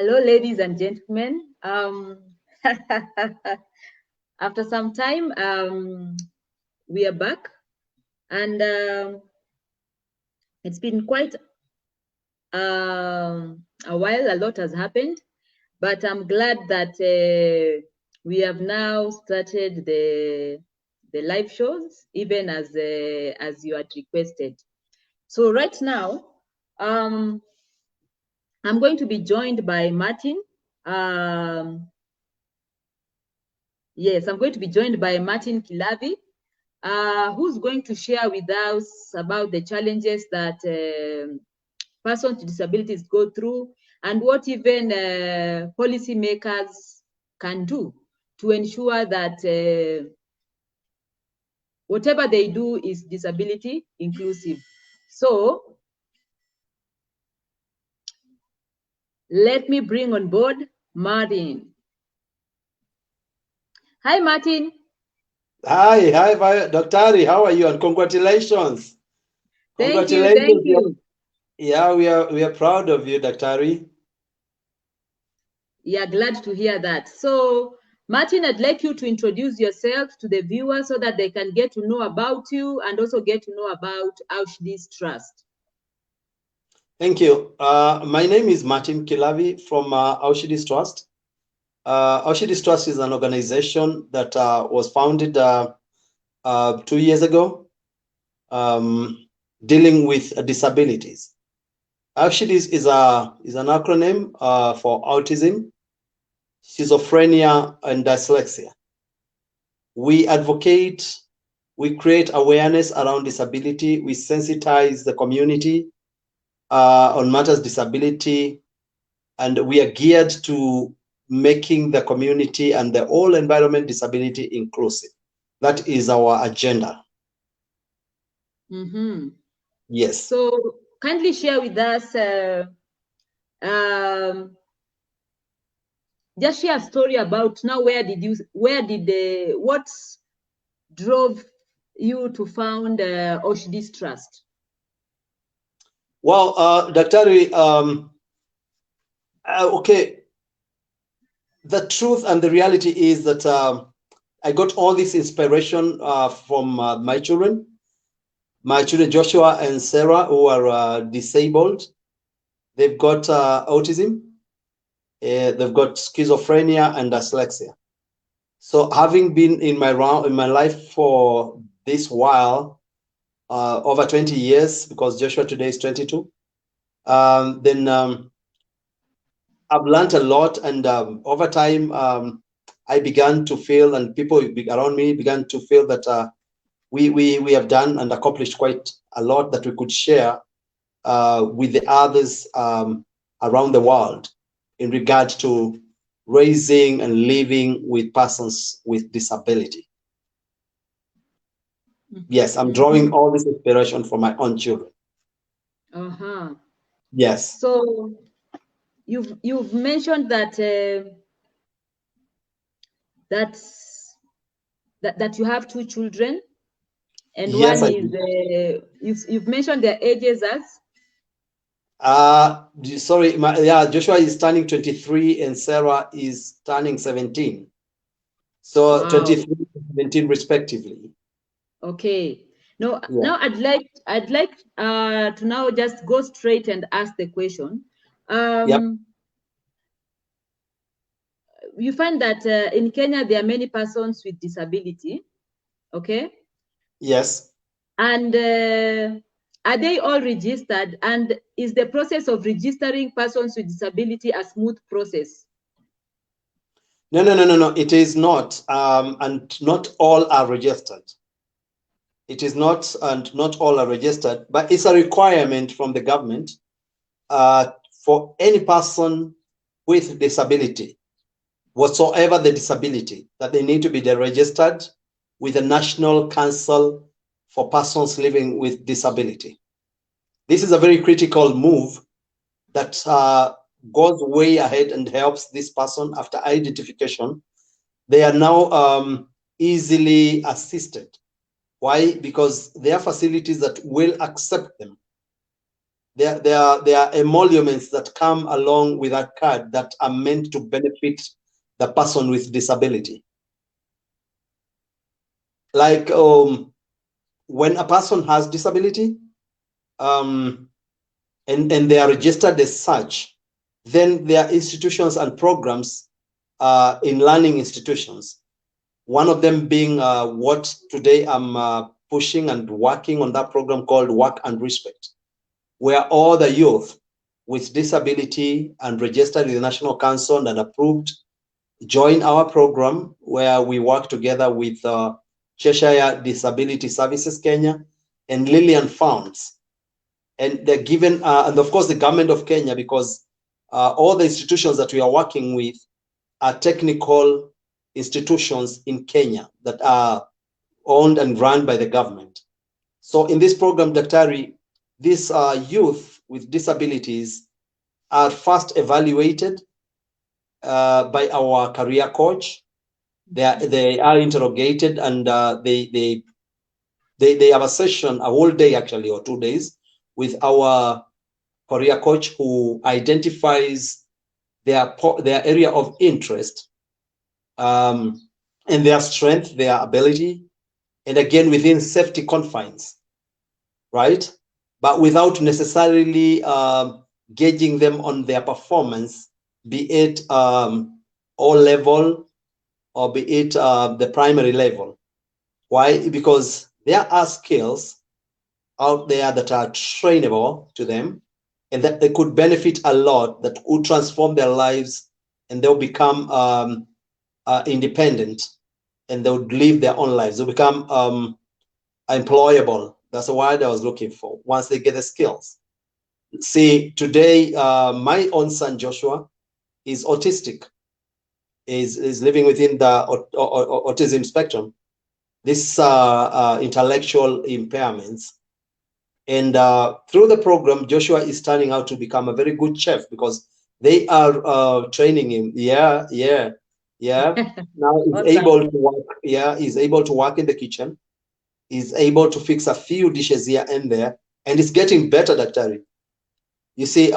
Hello, ladies and gentlemen. After some time, we are back, and it's been quite a while. A lot has happened, but I'm glad that we have now started the live shows, even as you had requested. So right now, I'm going to be joined by Martin. Yes, I'm going to be joined by Martin Kilavi, who's going to share with us about the challenges that persons with disabilities go through and what even policymakers can do to ensure that whatever they do is disability inclusive. So let me bring on board Martin. Hi, Martin. Hi, Dr. Ari, how are you? And congratulations. Thank you, thank Congratulations. you. Yeah, we are proud of you, Dr. Ari. Yeah, glad to hear that. So, Martin, I'd like you to introduce yourself to the viewers so that they can get to know about you and also get to know about Auschwitz Trust. Thank you. My name is Martin Kilavi from Auschwitz Trust. Auschwitz Trust is an organization that was founded 2 years ago, dealing with disabilities. Auschwitz is an acronym for autism, schizophrenia, and dyslexia. We advocate, we create awareness around disability, we sensitize the community on matters disability, and we are geared to making the community and the whole environment disability inclusive. That is our agenda. Mm-hmm. Yes. So, kindly share with us, just share a story about now. What drove you to found Auschwitz Trust? Well, Dr. Okay, the truth and the reality is that I got all this inspiration from my children Joshua and Sarah, who are disabled. They've got autism, they've got schizophrenia and dyslexia. So having been in my life for this while, over 20 years, because Joshua today is 22, then I've learned a lot, and over time, I began to feel, and people around me began to feel that we have done and accomplished quite a lot that we could share with the others around the world in regard to raising and living with persons with disability. Yes, I'm drawing all this inspiration from my own children. Uh-huh. Yes. So you've mentioned that that you have two children, and Yes, one I is do. you've mentioned their ages as Sorry, yeah, Joshua is turning 23 and Sarah is turning 17. So wow. 23 and 17 respectively. Okay. No, Yeah. now I'd like to now just go straight and ask the question. Yep. You find that in Kenya there are many persons with disability, okay? Yes. And are they all registered? And is the process of registering persons with disability a smooth process? No. It is not. And not all are registered. It is not, and not all are registered, but it's a requirement from the government for any person with disability, whatsoever the disability, that they need to be registered with the National Council for Persons Living with Disability. This is a very critical move that goes way ahead and helps this person after identification. They are now easily assisted. Why? Because there are facilities that will accept them. there are emoluments that come along with that card that are meant to benefit the person with disability. Like when a person has disability, and they are registered as such, then there are institutions and programs in learning institutions. One of them being what today I'm pushing and working on, that program called Work and Respect, where all the youth with disability and registered with the National Council and approved join our program, where we work together with Cheshire Disability Services Kenya and Lillian Funds. And they're given, and of course the government of Kenya, because all the institutions that we are working with are technical institutions in Kenya that are owned and run by the government. So in this program, Daktari, these youth with disabilities are first evaluated by our career coach. They are interrogated, and they have a session, a whole day actually, or 2 days, with our career coach, who identifies their area of interest, and their strength, their ability, and again within safety confines, right? But without necessarily gauging them on their performance, be it O level or be it the primary level. Why? Because there are skills out there that are trainable to them, and that they could benefit a lot, that would transform their lives, and they'll become independent, and they would live their own lives. They'll become employable. That's the word I was looking for, once they get the skills. See, today, my own son, Joshua, is autistic, is living within the autism spectrum, this intellectual impairments. And through the program, Joshua is turning out to become a very good chef, because they are training him. Yeah. Now he's Awesome. able to work. Yeah, he's able to work in the kitchen. He's able to fix a few dishes here and there, and it's getting better, Daktari. You see,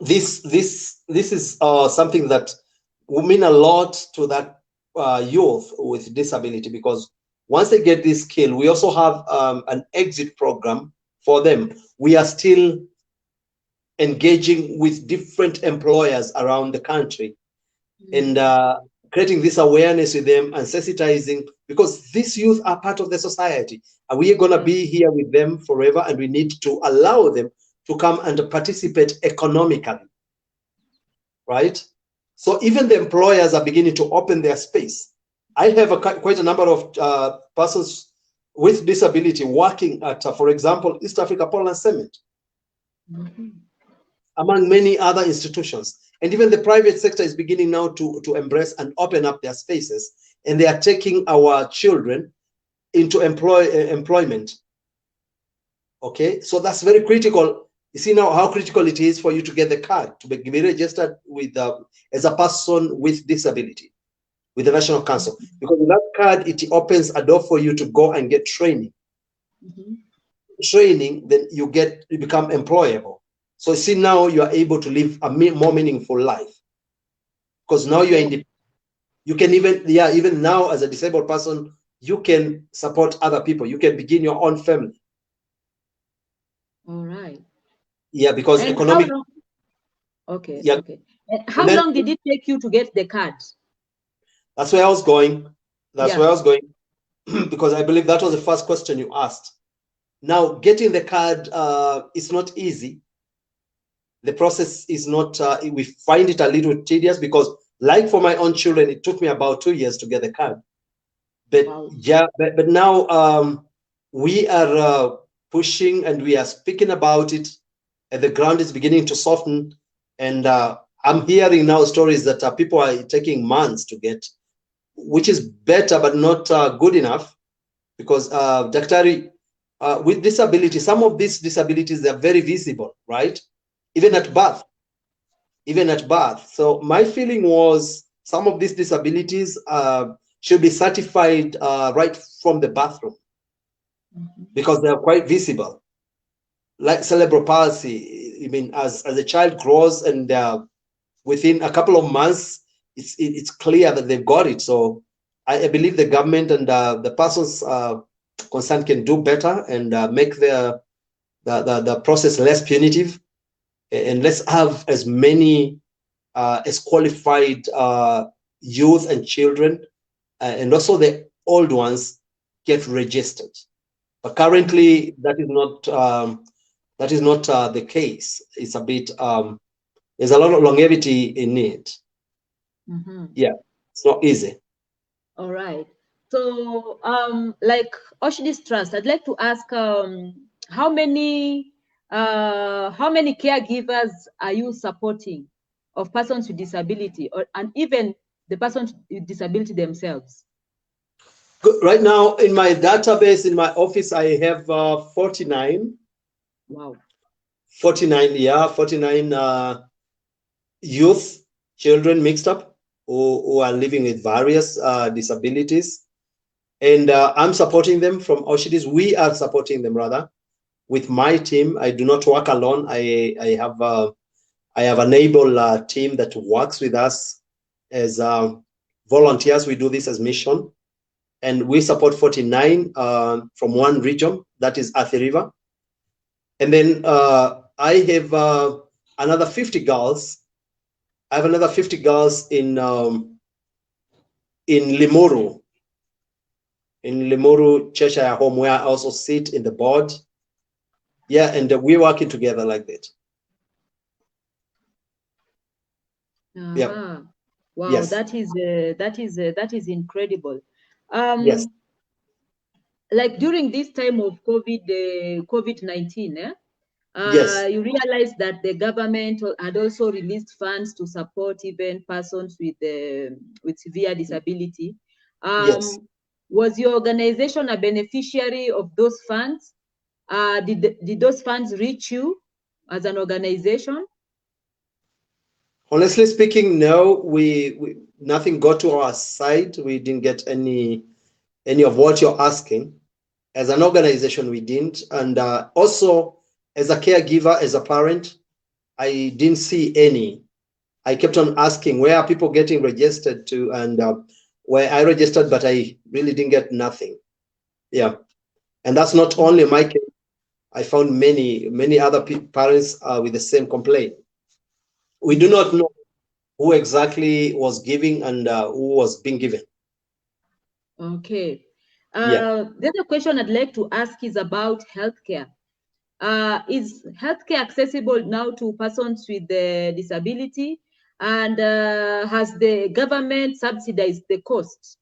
this is something that will mean a lot to that youth with disability, because once they get this skill, we also have an exit program for them. We are still engaging with different employers around the country, and creating this awareness with them and sensitizing, because these youth are part of the society, and we are going to be here with them forever, and we need to allow them to come and participate economically, right? So even the employers are beginning to open their space. I have quite a number of persons with disability working at, for example, East Africa Portland Cement, among many other institutions. And even the private sector is beginning now to embrace and open up their spaces, and they are taking our children into employment. Okay, so that's very critical. You see now how critical it is for you to get the card, to be registered with as a person with disability with the National Council, because with that card, it opens a door for you to go and get training. Training, then you become employable. So you see now you are able to live a more meaningful life, because now you are independent. You can even now as a disabled person, you can support other people. You can begin your own family. All right. Yeah, because and economic. Okay. Yeah. Okay. And how long did it take you to get the card? That's where I was going. That's Yeah. where I was going, because I believe that was the first question you asked. Now, getting the card is not easy. The process is not, we find it a little tedious, because like for my own children, it took me about 2 years to get the card. But Wow. yeah, but now we are pushing, and we are speaking about it, and the ground is beginning to soften. And I'm hearing now stories that people are taking months to get, which is better, but not good enough, because Daktari, with disability, some of these disabilities, they're very visible, right? Even at birth. So my feeling was some of these disabilities should be certified right from the bathroom, because they are quite visible. like cerebral palsy, I mean, as a child grows and within a couple of months, it's clear that they've got it. So I believe the government and the persons concerned can do better and make the process less punitive, and let's have as many as qualified youth and children, and also the old ones get registered. But currently, that is not the case. It's a bit there's a lot of longevity in it. Mm-hmm. Yeah, it's not easy. All right. So, like Oshidis Trust, I'd like to ask, how many caregivers are you supporting of persons with disability, and even the persons with disability themselves? Right now, in my database, in my office, I have 49. Wow. 49, yeah, 49 youth, children mixed up who are living with various disabilities. And I'm supporting them from Oshidis. We are supporting them rather with my team. I do not work alone. I have an able team that works with us as volunteers. We do this as mission, and we support 49 from one region, that is Athi River. And then I have another 50 girls. I have another 50 girls in Limuru. In Limuru, Cheshire Home, where I also sit in the board. Yeah, and we're working together like that. Yeah. Wow, Yes. that is incredible. Yes. Like during this time of COVID-19, Yes. you realize that the government had also released funds to support even persons with severe disability. Yes. Was your organization a beneficiary of those funds? Did those funds reach you as an organization? Honestly speaking, no. We nothing got to our side. We didn't get any of what you're asking. As an organization, we didn't, and also as a caregiver, as a parent, I didn't see any. I kept on asking where are people getting registered to, and where I registered, but I really didn't get nothing. Yeah, and that's not only my case. I found many other parents with the same complaint. We do not know who exactly was giving and who was being given. Okay. Yeah. The other question I'd like to ask is about healthcare. Is healthcare accessible now to persons with disability? And has the government subsidized the cost?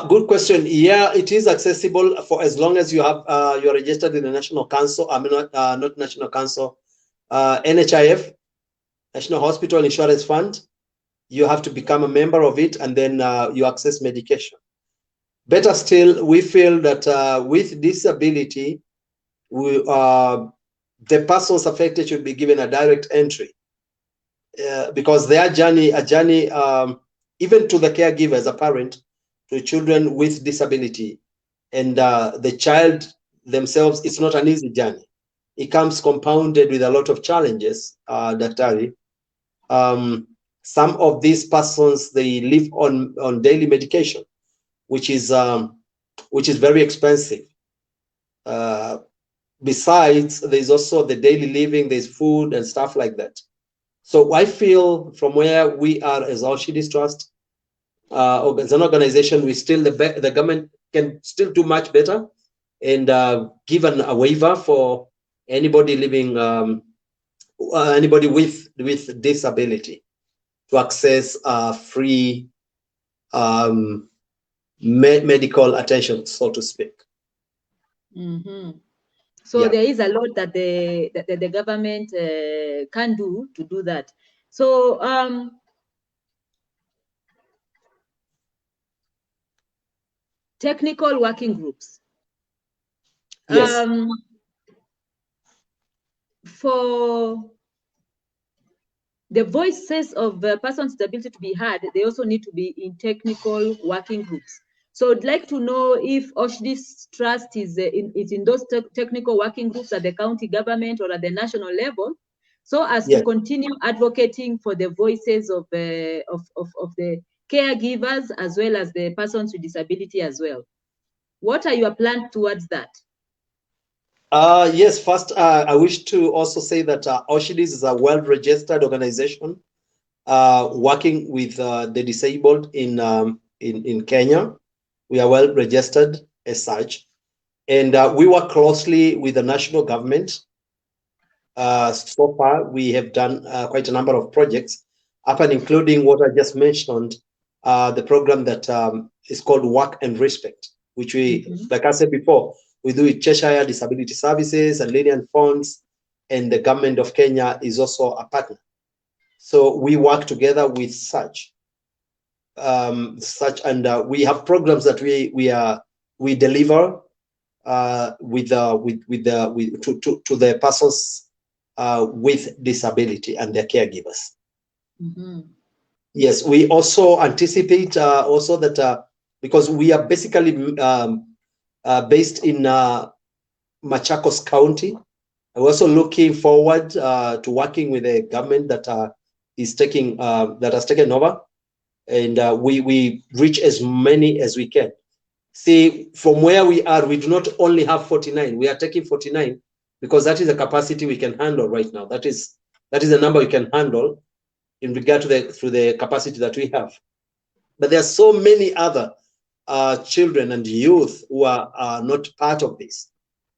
Good question. Yeah, it is accessible for as long as you have you're registered in the National Council. I mean, not National Council, NHIF, National Hospital Insurance Fund. You have to become a member of it, and then you access medication. Better still, we feel that with disability, the persons affected should be given a direct entry because their journey, even to the caregiver as a parent, to children with disability, and the child themselves, it's not an easy journey. It comes compounded with a lot of challenges, Daktari. Some of these persons, they live on daily medication, which is very expensive. Besides, there's also the daily living, there's food and stuff like that. So I feel from where we are as Oshidis Trust, as an organization, the government can still do much better and give a waiver for anybody living, anybody with disability to access free medical attention, so to speak. Mm-hmm. So there is a lot that the government can do to do that. So technical working groups. Yes. For the voices of persons with disability to be heard, they also need to be in technical working groups. So I'd like to know if Oshdi's Trust is in those technical working groups at the county government or at the national level, so as to continue advocating for the voices of the caregivers as well as the persons with disability as well. What are your plans towards that? Yes, first, I wish to also say that Oshidis is a well-registered organization working with the disabled in Kenya. We are well registered as such, and we work closely with the national government. So far, we have done quite a number of projects, up and including what I just mentioned, the program that is called Work and Respect, which we, like I said before, we do with Cheshire Disability Services and Lenient Funds, and the government of Kenya is also a partner. So we work together with such, and we have programs that we deliver to the persons with disability and their caregivers. Yes, we also anticipate also that because we are basically based in Machakos County, we're also looking forward to working with a government that is taking that has taken over, and we reach as many as we can. See, from where we are, we do not only have 49. We are taking 49 because that is the capacity we can handle right now. That is the number we can handle in regard to the capacity that we have. But there are so many other children and youth who are not part of this.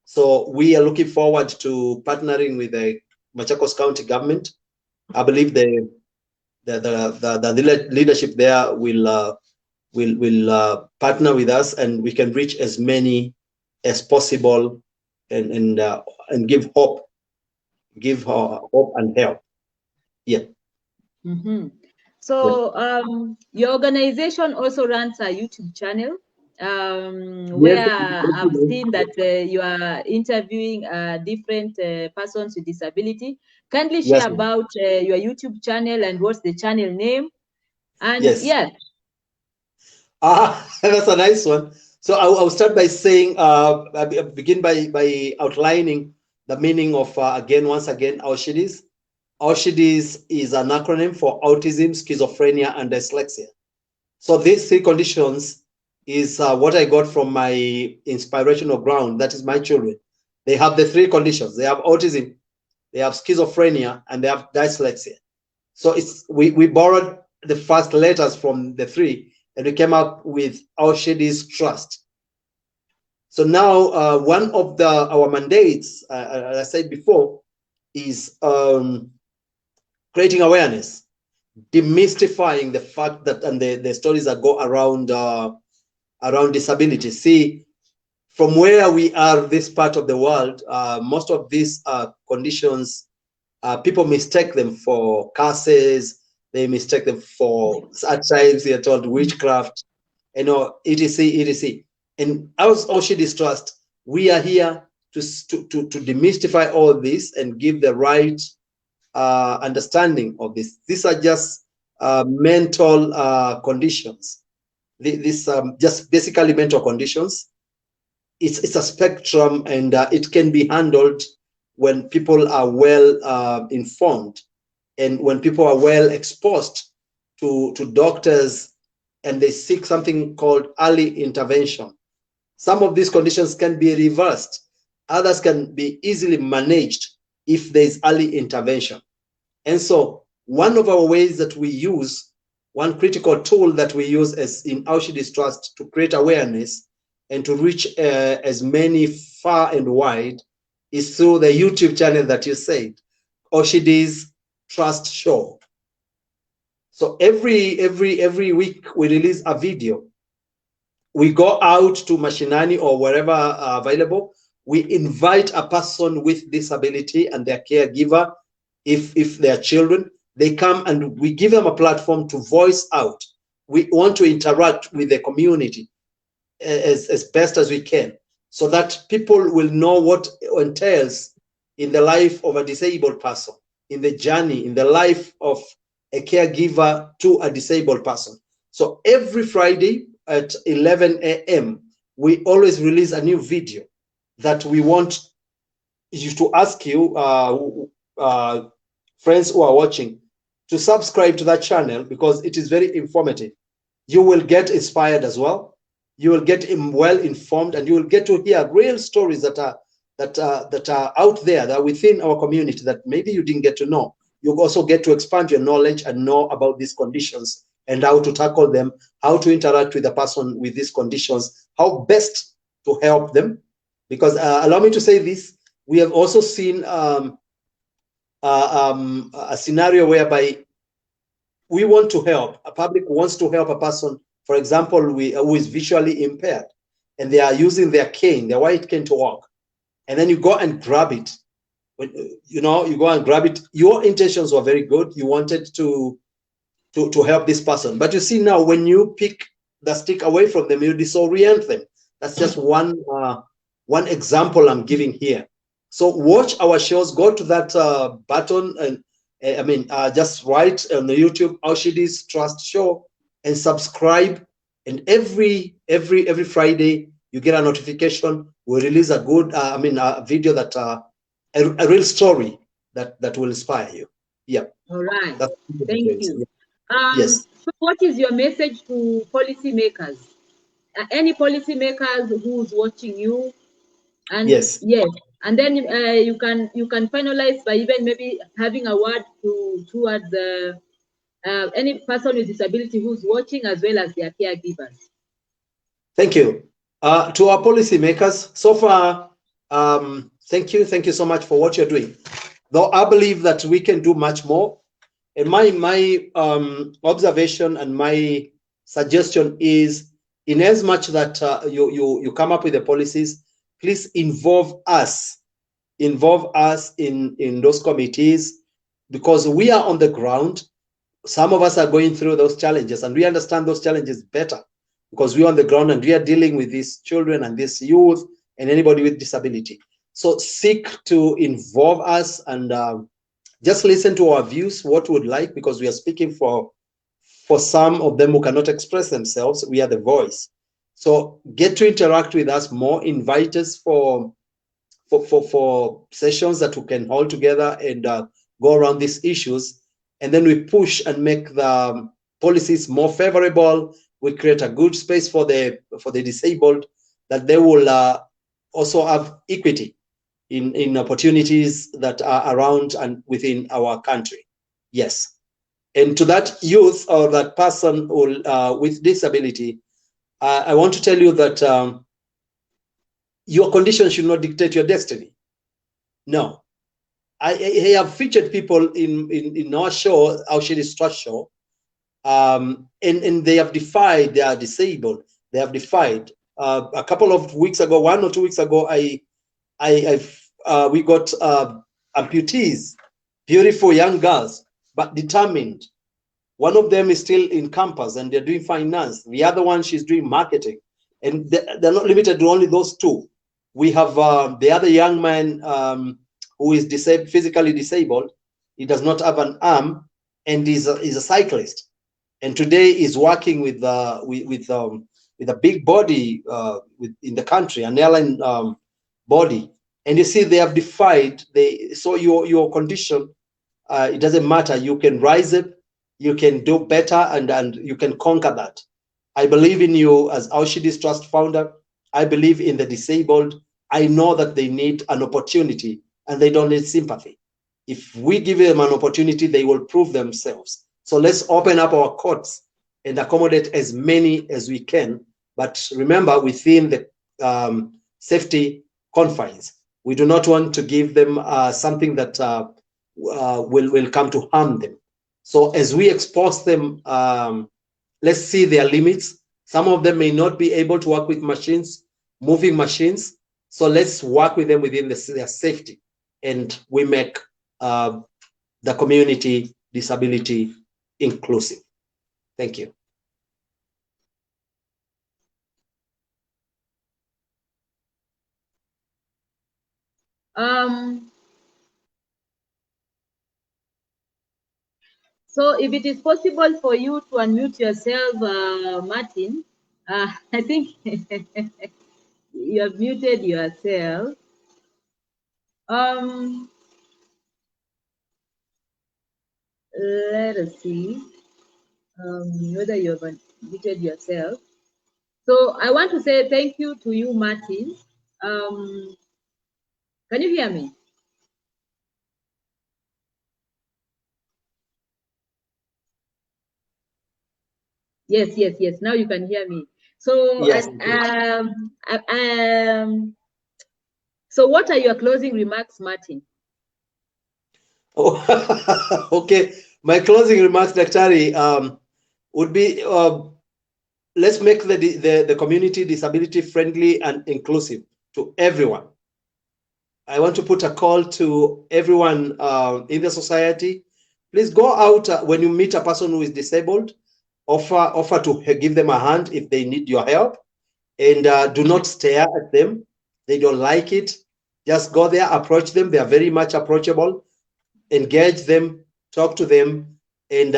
So we are looking forward to partnering with the Machakos County government. I believe the leadership there will partner with us, and we can reach as many as possible, and give hope and help. Yeah. So your organization also runs a YouTube channel where I've seen that you are interviewing different persons with disability. Kindly share about your YouTube channel and what's the channel name. And that's a nice one. So I'll start by saying, begin by outlining the meaning of once again, Oshidis. Oshidis is an acronym for autism, schizophrenia, and dyslexia. So these three conditions is what I got from my inspirational ground. That is my children. They have the three conditions. They have autism, they have schizophrenia, and they have dyslexia. So we borrowed the first letters from the three, and we came up with Oshidis Trust. So now one of our mandates, as I said before, is creating awareness, demystifying the fact that, and the stories that go around around disability. See, from where we are, this part of the world, most of these conditions, people mistake them for curses. They mistake them for, at times they are told, witchcraft, etc. And as Oshidis Trust, we are here to demystify all this and give the right understanding of this. These are just mental conditions. These just basically mental conditions. It's a spectrum, and it can be handled when people are well informed, and when people are well exposed to doctors, and they seek something called early intervention. Some of these conditions can be reversed. Others can be easily managed if there's early intervention. And so one of our ways that we use, one critical tool that we use as in Oshidis Trust to create awareness and to reach as many far and wide is through the YouTube channel that you said, Oshidis Trust Show. So every week we release a video. We go out to Mashinani or wherever available. We invite a person with disability and their caregiver, if they're children. They come and we give them a platform to voice out. We want to interact with the community as best as we can, so that people will know what entails in the life of a disabled person, in the journey, in the life of a caregiver to a disabled person. So every Friday, at 11 a.m., we always release a new video that we want you to ask you, friends who are watching, to subscribe to that channel because it is very informative. You will get inspired as well. You will get well informed, and you will get to hear real stories that are out there, that are within our community, that maybe you didn't get to know. You also get to expand your knowledge and know about these conditions and how to tackle them, how to interact with a person with these conditions, how best to help them. Because allow me to say this, we have also seen a scenario whereby we want to help, a public wants to help a person, for example, who is visually impaired, and they are using their cane, their white cane, to walk, and then you go and grab it. You go and grab it. Your intentions were very good. You wanted to help this person, but you see now, when you pick the stick away from them, you disorient them. That's just one example I'm giving here. So watch our shows. Go to that button, and just write on the YouTube Aushidis Trust Show and subscribe. And every Friday you get a notification. We release a good, a video that a real story that will inspire you. Yeah. All right. That's Thank you. Yes. So what is your message to policymakers? Any policymakers who's watching you? And yes. And then you can finalize by even maybe having a word towards any person with disability who's watching, as well as their caregivers. Thank you. To our policymakers, so far, thank you so much for what you're doing. Though I believe that we can do much more. And my observation and my suggestion is, in as much that you come up with the policies, please involve us in those committees, because we are on the ground. Some of us are going through those challenges, and we understand those challenges better because we're on the ground and we are dealing with these children and this youth and anybody with disability. So seek to involve us and just listen to our views, what we would like, because we are speaking for some of them who cannot express themselves. We are the voice. So get to interact with us more. Invite us for sessions that we can hold together and go around these issues. And then we push and make the policies more favorable. We create a good space for the disabled, that they will also have equity in opportunities that are around and within our country. Yes. And to that youth or that person who, with disability, I want to tell you that your condition should not dictate your destiny. No. I have featured people in our show, Aushidis Trust Show, and they have defied, they are disabled, they have defied. A couple of weeks ago, 1 or 2 weeks ago, we got amputees, beautiful young girls, but determined. One of them is still in campus and they're doing finance. The other one, she's doing marketing. And they're not limited to only those two. We have the other young man who is physically disabled. He does not have an arm, and he's a cyclist. And today is working with a big body in the country, an airline body. And you see, they have defied. So your condition, it doesn't matter. You can rise up, you can do better, and you can conquer that. I believe in you as Aushidis Trust founder. I believe in the disabled. I know that they need an opportunity and they don't need sympathy. If we give them an opportunity, they will prove themselves. So let's open up our courts and accommodate as many as we can. But remember, within the safety confines. We do not want to give them something that will come to harm them. So as we expose them, let's see their limits. Some of them may not be able to work with machines, moving machines. So let's work with them within their safety, and we make the community disability inclusive. Thank you. So if it is possible for you to unmute yourself, Martin, I think you have muted yourself. Um, let us see whether you have muted yourself. So I want to say thank you to you, Martin. Um, can you hear me? Yes, yes, yes. Now you can hear me. So, Yes. so what are your closing remarks, Martin? Oh, okay. My closing remarks, Daktari, would be let's make the community disability friendly and inclusive to everyone. I want to put a call to everyone in the society. Please go out when you meet a person who is disabled. Offer to give them a hand if they need your help, and do not stare at them. They don't like it. Just go there, approach them. They are very much approachable. Engage them, talk to them, and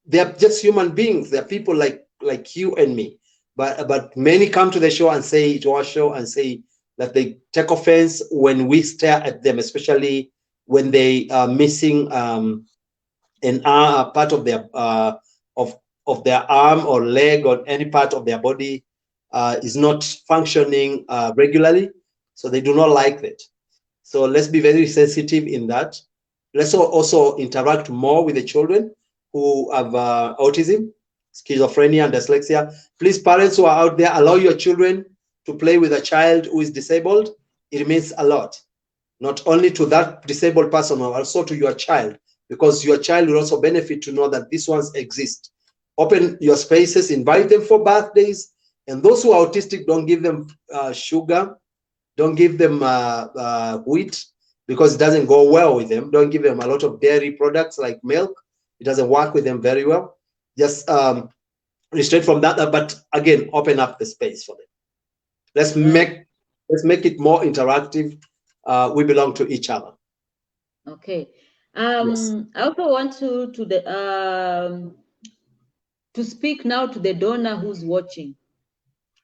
they are just human beings. They are people like you and me. But many come to the show and say to our show and say that they take offense when we stare at them, especially when they are missing an part of their of their arm or leg or any part of their body is not functioning regularly. So they do not like that. So let's be very sensitive in that. Let's also interact more with the children who have autism, schizophrenia, and dyslexia. Please, parents who are out there, allow your children to play with a child who is disabled. It means a lot, not only to that disabled person, but also to your child, because your child will also benefit to know that these ones exist. Open your spaces, invite them for birthdays, and those who are autistic, don't give them sugar, don't give them wheat, because it doesn't go well with them. Don't give them a lot of dairy products like milk. It doesn't work with them very well. Just restrain from that, but again, open up the space for them. Let's Yeah. make it more interactive. We belong to each other. Okay. Yes. I also want to speak now to the donor who's watching.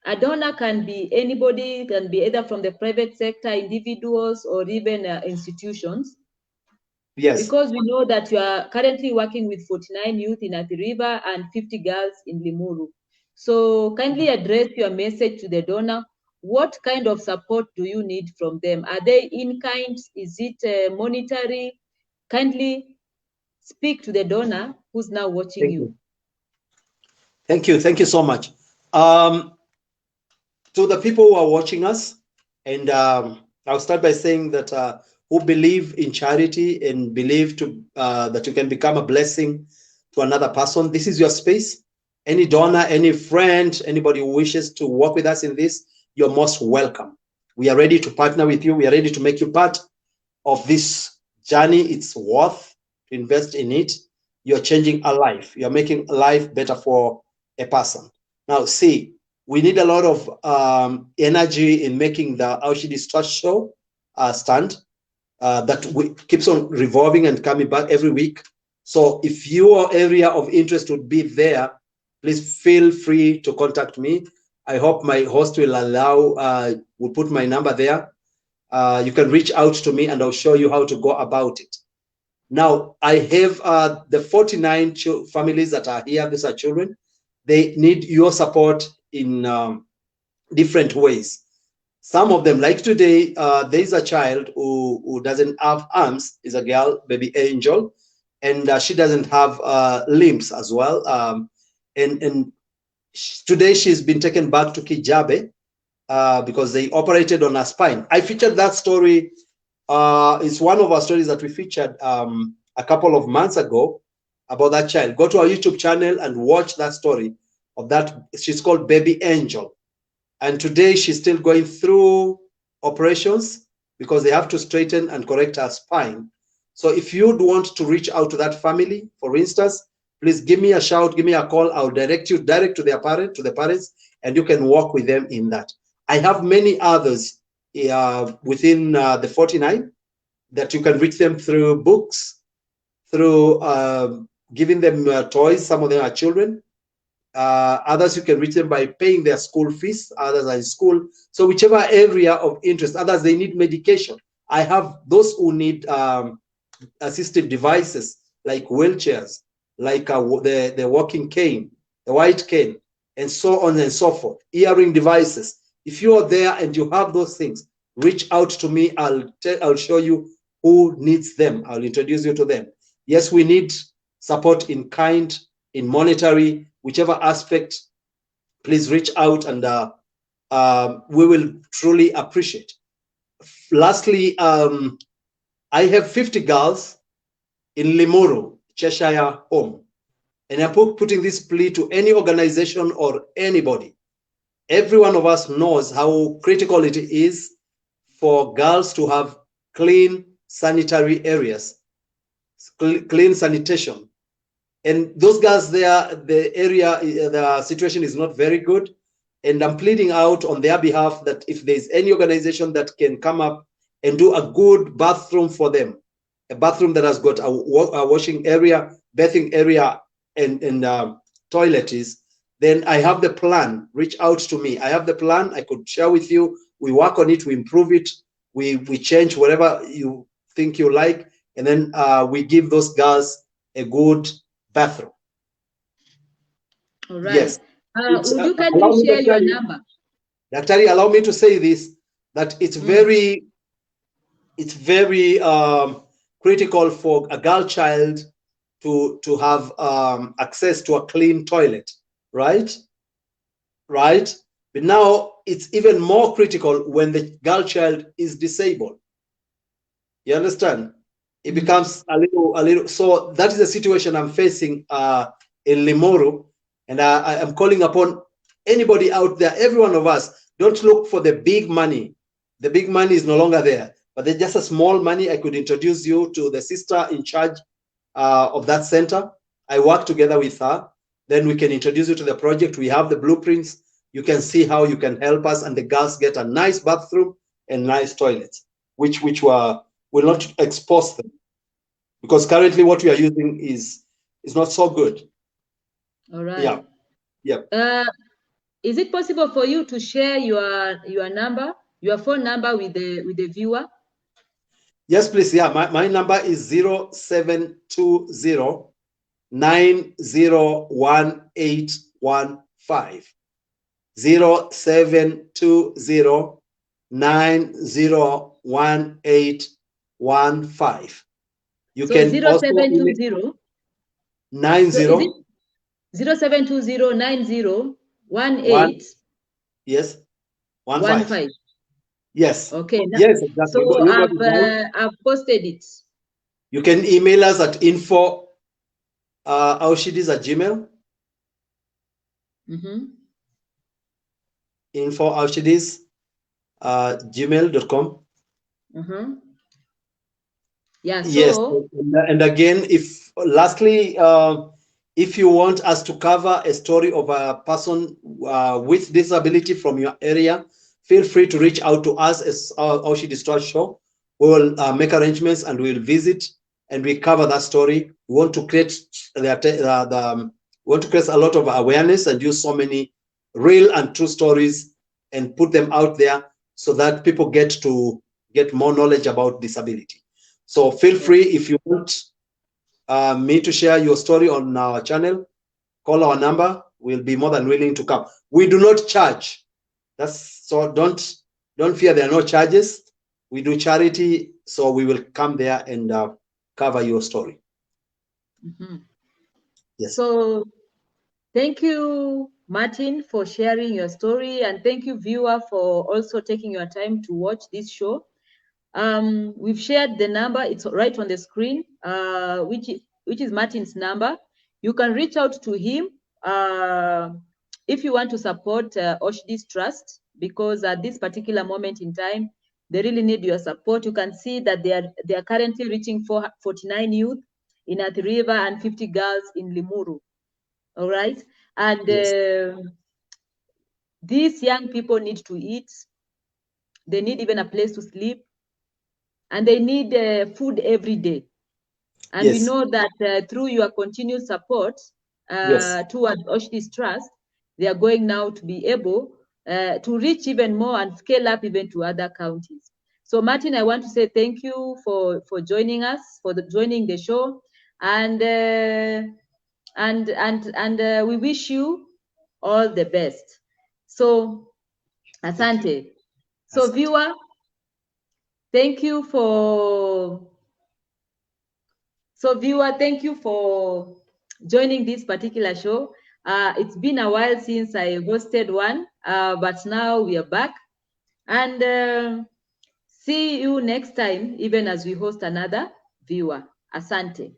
A donor can be anybody, can be either from the private sector, individuals, or even institutions. Yes. Because we know that you are currently working with 49 youth in Athi River and 50 girls in Limuru. So kindly address your message to the donor. What kind of support do you need from them? Are they in kind? Is it monetary? Kindly speak to the donor who's now watching Thank you. you. Thank you. Thank you so much. Um, to the people who are watching us, and I'll start by saying that who believe in charity and believe that you can become a blessing to another person, this is your space. Any donor, any friend, anybody who wishes to work with us in this, you're most welcome. We are ready to partner with you. We are ready to make you part of this journey. It's worth to invest in it. You're changing a life. You're making a life better for a person. Now, see, we need a lot of energy in making the Aushidi Trust Show stand that keeps on revolving and coming back every week. So if your area of interest would be there, please feel free to contact me. I hope my host will allow, will put my number there. You can reach out to me and I'll show you how to go about it. Now, I have the 49 families that are here. These are children. They need your support in different ways. Some of them, like today, there's a child who doesn't have arms, is a girl, baby Angel, and she doesn't have limbs as well. And today she's been taken back to Kijabe because they operated on her spine. I featured that story. It's one of our stories that we featured a couple of months ago about that child. Go to our YouTube channel and watch that story of that. She's called Baby Angel. And today she's still going through operations because they have to straighten and correct her spine. So if you'd want to reach out to that family, for instance, please give me a shout, give me a call. I'll direct you direct to their parents, and you can work with them in that. I have many others within the 49 that you can reach them through books, through giving them toys. Some of them are children. Others you can reach them by paying their school fees. Others are in school. So whichever area of interest. Others, they need medication. I have those who need assistive devices like wheelchairs, like the walking cane, the white cane, and so on and so forth. Hearing devices. If you are there and you have those things, reach out to me. I'll show you who needs them. I'll introduce you to them. Yes, we need support in kind, in monetary, whichever aspect. Please reach out, and we will truly appreciate. Lastly, I have 50 girls in Limuru, Cheshire Home, and I'm putting this plea to any organization or anybody. Every one of us knows how critical it is for girls to have clean sanitary areas, clean sanitation. And those girls there, the situation is not very good. And I'm pleading out on their behalf that if there's any organization that can come up and do a good bathroom for them, a bathroom that has got a washing area, bathing area, and toiletries, then I have the plan. Reach out to me. I have the plan. I could share with you. We work on it. We improve it. We change whatever you think you like, and then we give those girls a good bathroom. All right. Yes. Would you kindly share your number? Daktari, allow me to say this, that it's very critical for a girl child to have access to a clean toilet, right? Right? But now it's even more critical when the girl child is disabled. You understand? It becomes a little. So that is the situation I'm facing in Limuru, and I am calling upon anybody out there, every one of us. Don't look for the big money. The big money is no longer there, but there's just a small money. I could introduce you to the sister in charge of that center. I work together with her. Then we can introduce you to the project. We have the blueprints. You can see how you can help us, and the girls get a nice bathroom and nice toilets, which will not expose them, because currently what we are using is not so good. All right. Yeah. Yeah. Is it possible for you to share your number, your phone number with the viewer? Yes, please. Yeah, my number is 0720 901815. 0720 901815. You so can 0720 90 so 0720 9018 yes 15. Yes. Okay. Yes, exactly. So I've posted it. You can email us at info@aushidis@gmail. info@aushidis@gmail.com. Yeah. So, yes, and again, lastly, if you want us to cover a story of a person with disability from your area, feel free to reach out to us as Aushidis Trust Show. We will make arrangements and we'll visit and we cover that story. We want to create we want to create a lot of awareness and use so many real and true stories and put them out there so that people get more knowledge about disability. So feel free, if you want me to share your story on our channel, call our number. We'll be more than willing to come. We do not charge. So don't fear, there are no charges. We do charity, so we will come there and cover your story. Yes. So thank you, Martin, for sharing your story, and thank you, viewer, for also taking your time to watch this show. We've shared the number, it's right on the screen, which is Martin's number. You can reach out to him if you want to support Aushidis Trust, because at this particular moment in time, they really need your support. You can see that they are currently reaching 49 youth in Athi River and 50 girls in Limuru. All right. And yes, these young people need to eat. They need even a place to sleep. And they need food every day. And yes, we know that through your continued support, Yes. towards Oshdi's Trust, they are going now to be able to reach even more and scale up even to other counties. So Martin, I want to say thank you for joining us, joining the show, and we wish you all the best. So asante. So Asante. viewer, thank you for joining this particular show. It's been a while since I hosted one, but now we are back. And see you next time, even as we host another viewer. Asante.